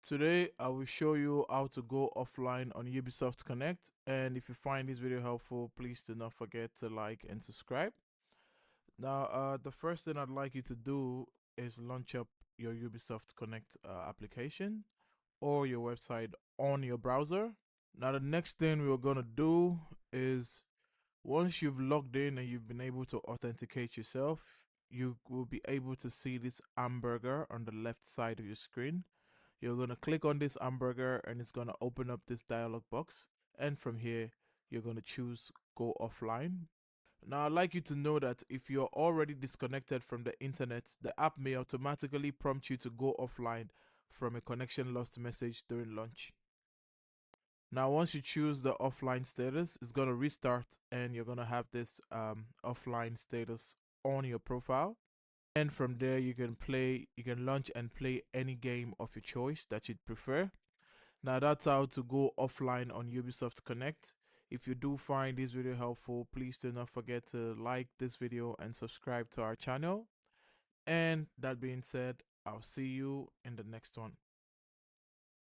Today, I will show you how to go offline on Ubisoft Connect. And if you find this video helpful, please do not forget to like and subscribe. Now, the first thing I'd like you to do is launch up your Ubisoft Connect application or your website on your browser. Now, the next thing we're going to do is once you've logged in and you've been able to authenticate yourself, you will be able to see this hamburger on the left side of your screen. You're going to click on this hamburger and it's going to open up this dialog box. And from here, you're going to choose go offline. Now, I'd like you to know that if you're already disconnected from the internet, the app may automatically prompt you to go offline from a connection lost message during launch. Now, once you choose the offline status, it's going to restart and you're going to have this offline status on your profile. And from there, you can launch and play any game of your choice that you'd prefer. Now, that's how to go offline on Ubisoft Connect. If you do find this video helpful, please do not forget to like this video and subscribe to our channel. And that being said, I'll see you in the next one.